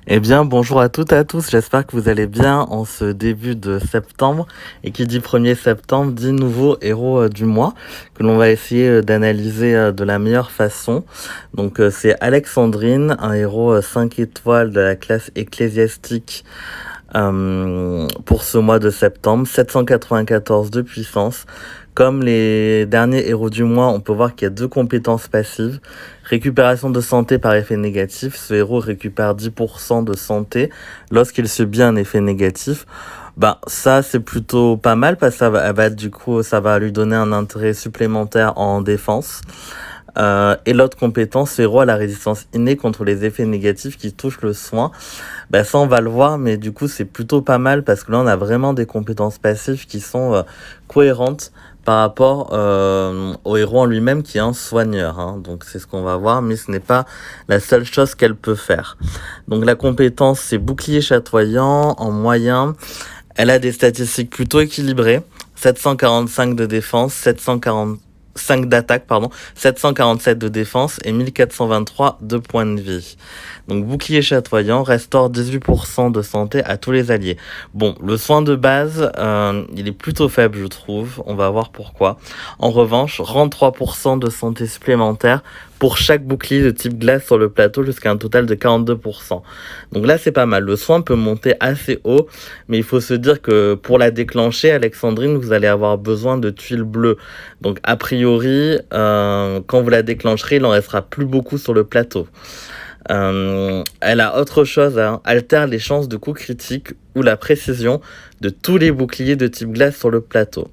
Eh bien, bonjour à toutes et à tous, j'espère que vous allez bien en ce début de septembre. Et qui dit 1er septembre dit nouveau héros du mois, que l'on va essayer d'analyser de la meilleure façon. Donc c'est Alexandrine, un héros 5 étoiles de la classe ecclésiastique pour ce mois de septembre, 794 de puissance. Comme les derniers héros du mois, on peut voir qu'il y a 2 compétences passives. Récupération de santé par effet négatif. Ce héros récupère 10% de santé lorsqu'il subit un effet négatif. Ça c'est plutôt pas mal parce que ça va lui donner un intérêt supplémentaire en défense. Et l'autre compétence, ce héros a la résistance innée contre les effets négatifs qui touchent le soin. Ça on va le voir, mais du coup c'est plutôt pas mal parce que là on a vraiment des compétences passives qui sont cohérentes par rapport au héros en lui-même qui est un soigneur, hein. Donc c'est ce qu'on va voir, mais ce n'est pas la seule chose qu'elle peut faire. Donc la compétence c'est bouclier chatoyant en moyen. Elle a des statistiques plutôt équilibrées, 745 de défense, 745 d'attaque, 747 de défense et 1423 de points de vie. Donc bouclier chatoyant restaure 18% de santé à tous les alliés. Bon, le soin de base, il est plutôt faible je trouve, on va voir pourquoi. En revanche, rend 3% de santé supplémentaire pour chaque bouclier de type glace sur le plateau jusqu'à un total de 42%. Donc là c'est pas mal, le soin peut monter assez haut, mais il faut se dire que pour la déclencher, Alexandrine, vous allez avoir besoin de tuiles bleues. Donc a priori, quand vous la déclencherez, il en restera plus beaucoup sur le plateau. Elle a autre chose, hein, altère les chances de coups critiques ou la précision de tous les boucliers de type glace sur le plateau.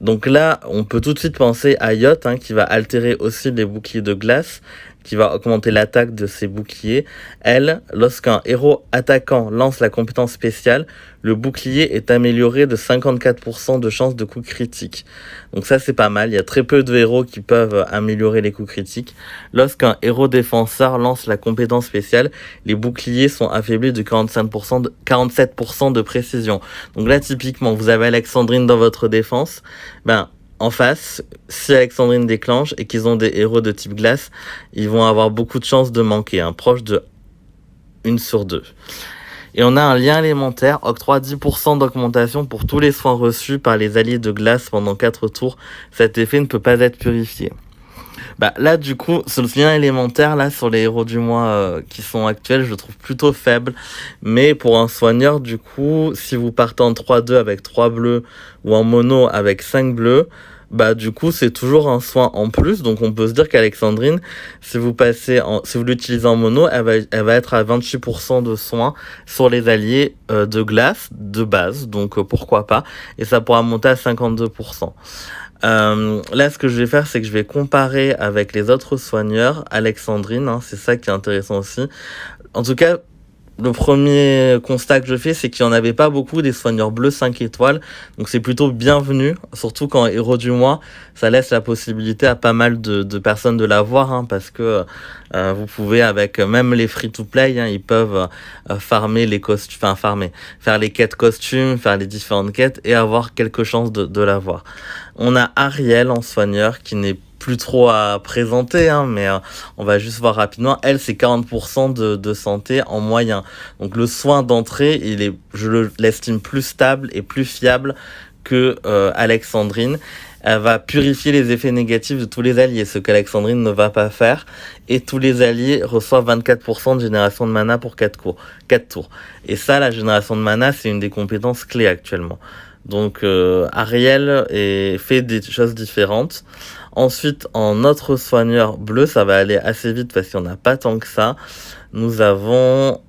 Donc là, on peut tout de suite penser à Yacht, hein, qui va altérer aussi les boucliers de glace, qui va augmenter l'attaque de ses boucliers. Elle, lorsqu'un héros attaquant lance la compétence spéciale, le bouclier est amélioré de 54% de chance de coup critique. Donc ça c'est pas mal, il y a très peu de héros qui peuvent améliorer les coups critiques. Lorsqu'un héros défenseur lance la compétence spéciale, les boucliers sont affaiblis de 47% de précision. Donc là typiquement, vous avez Alexandrine dans votre défense, en face, si Alexandrine déclenche et qu'ils ont des héros de type glace, ils vont avoir beaucoup de chances de manquer, hein, proche de 1 sur 2. Et on a un lien élémentaire, octroie 10% d'augmentation pour tous les soins reçus par les alliés de glace pendant 4 tours. Cet effet ne peut pas être purifié. Là du coup, ce lien élémentaire là sur les héros du mois qui sont actuels, je le trouve plutôt faible. Mais pour un soigneur, du coup, si vous partez en 3-2 avec 3 bleus ou en mono avec 5 bleus, du coup c'est toujours un soin en plus. Donc on peut se dire qu'Alexandrine, si vous l'utilisez en mono, elle va être à 28% de soins sur les alliés de glace de base. Donc pourquoi pas. Et ça pourra monter à 52%. Là, ce que je vais faire, c'est que je vais comparer avec les autres soigneurs, Alexandrine, hein, c'est ça qui est intéressant aussi. En tout cas, le premier constat que je fais, c'est qu'il n'y en avait pas beaucoup des soigneurs bleus 5 étoiles, donc c'est plutôt bienvenu, surtout quand héros du mois, ça laisse la possibilité à pas mal de personnes de l'avoir, hein, parce que vous pouvez, avec même les free-to-play, hein, ils peuvent farmer les costumes, faire les quêtes costumes, faire les différentes quêtes et avoir quelques chances de l'avoir. On a Ariel en soigneur qui n'est plus trop à présenter, hein, mais on va juste voir rapidement. Elle, c'est 40% de santé en moyen. Donc le soin d'entrée, je l'estime plus stable et plus fiable que Alexandrine. Elle va purifier les effets négatifs de tous les alliés, ce qu'Alexandrine ne va pas faire. Et tous les alliés reçoivent 24% de génération de mana pour 4 tours. Et ça, la génération de mana, c'est une des compétences clés actuellement. Donc Ariel fait des choses différentes. Ensuite, en autre soigneur bleu, ça va aller assez vite parce qu'il n'y en a pas tant que ça. Nous avons,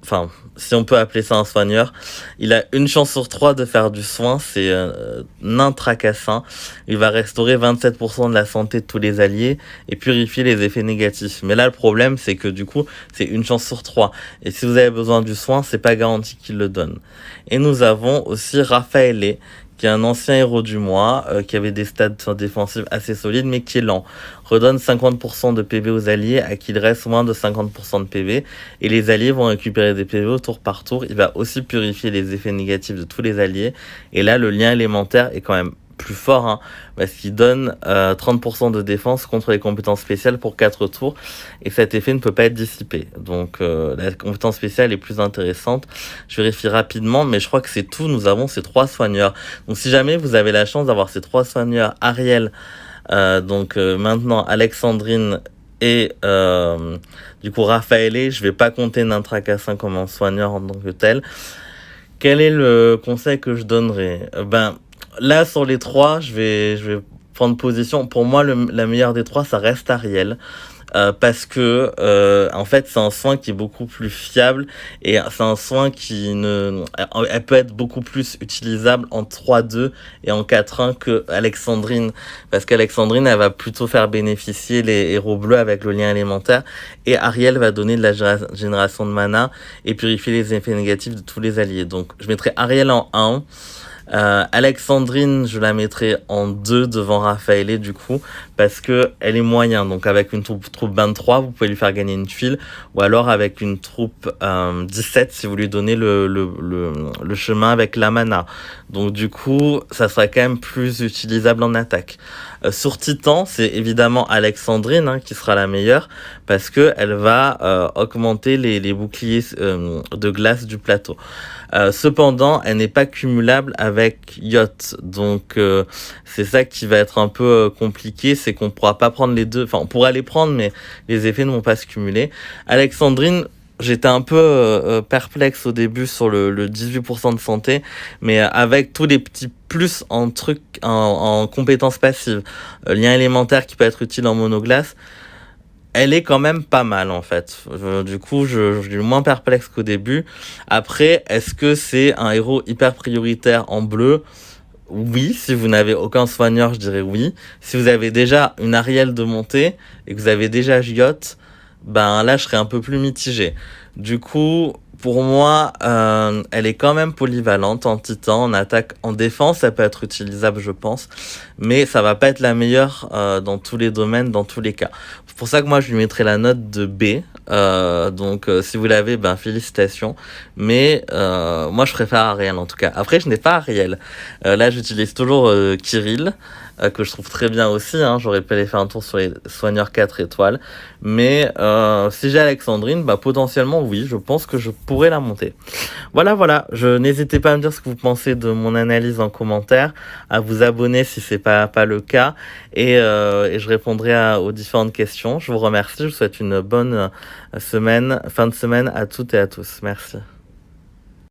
si on peut appeler ça un soigneur, il a 1 chance sur 3 de faire du soin, c'est nain tracassin. Il va restaurer 27% de la santé de tous les alliés et purifier les effets négatifs. Mais là, le problème, c'est que du coup, c'est 1 chance sur 3. Et si vous avez besoin du soin, c'est pas garanti qu'il le donne. Et nous avons aussi Raphaël, qui est un ancien héros du mois, qui avait des stats défensifs assez solides, mais qui est lent. Redonne 50% de PV aux alliés à qui il reste moins de 50% de PV, et les alliés vont récupérer des PV au tour par tour. Il va aussi purifier les effets négatifs de tous les alliés, et là, le lien élémentaire est quand même plus fort, hein, parce qu'il donne 30% de défense contre les compétences spéciales pour 4 tours, et cet effet ne peut pas être dissipé. Donc la compétence spéciale est plus intéressante. Je vérifie rapidement, mais je crois que c'est tout. Nous avons ces 3 soigneurs. Donc si jamais vous avez la chance d'avoir ces 3 soigneurs, Ariel, maintenant Alexandrine et du coup Raphaël, je vais pas compter Nintrakassin comme un soigneur en tant que tel. Quel est le conseil que je donnerais? Là, sur les 3, je vais prendre position. Pour moi, la meilleure des 3, ça reste Ariel. Parce que en fait c'est un soin qui est beaucoup plus fiable et c'est un soin elle peut être beaucoup plus utilisable en 3-2 et en 4-1 que Alexandrine, parce qu'Alexandrine elle va plutôt faire bénéficier les héros bleus avec le lien élémentaire, et Ariel va donner de la génération de mana et purifier les effets négatifs de tous les alliés. Donc je mettrai Ariel en 1. Alexandrine, je la mettrai en 2 devant Raphaël du coup, parce que elle est moyen. Donc avec une troupe 23, vous pouvez lui faire gagner une tuile, ou alors avec une troupe 17 si vous lui donnez le chemin avec la mana. Donc du coup, ça sera quand même plus utilisable en attaque. Sur Titan, c'est évidemment Alexandrine qui sera la meilleure, parce que elle va augmenter les boucliers de glace du plateau. Cependant, elle n'est pas cumulable avec Yacht, donc c'est ça qui va être un peu compliqué, c'est qu'on pourra pas prendre les deux, enfin on pourra les prendre, mais les effets ne vont pas se cumuler. Alexandrine, j'étais un peu perplexe au début sur le 18% de santé, mais avec tous les petits plus en compétences passives, lien élémentaire qui peut être utile en monoglace, elle est quand même pas mal en fait. Du coup, je suis moins perplexe qu'au début. Après, est-ce que c'est un héros hyper prioritaire en bleu? Oui, si vous n'avez aucun soigneur, je dirais oui. Si vous avez déjà une Ariel de montée et que vous avez déjà Giot, là je serais un peu plus mitigé. Du coup, pour moi, elle est quand même polyvalente en titan, en attaque, en défense, ça peut être utilisable je pense, mais ça va pas être la meilleure dans tous les domaines, dans tous les cas. C'est pour ça que moi je lui mettrais la note de B, si vous l'avez, félicitations, mais moi je préfère Ariel en tout cas. Après je n'ai pas Ariel, là j'utilise toujours Kirill, que je trouve très bien aussi, j'aurais pu aller faire un tour sur les soigneurs 4 étoiles, mais si j'ai Alexandrine, potentiellement oui, je pense que je pourrais la monter. Voilà, n'hésitez pas à me dire ce que vous pensez de mon analyse en commentaire, à vous abonner si c'est pas le cas, et je répondrai aux différentes questions. Je vous remercie, je vous souhaite une bonne fin de semaine à toutes et à tous. Merci.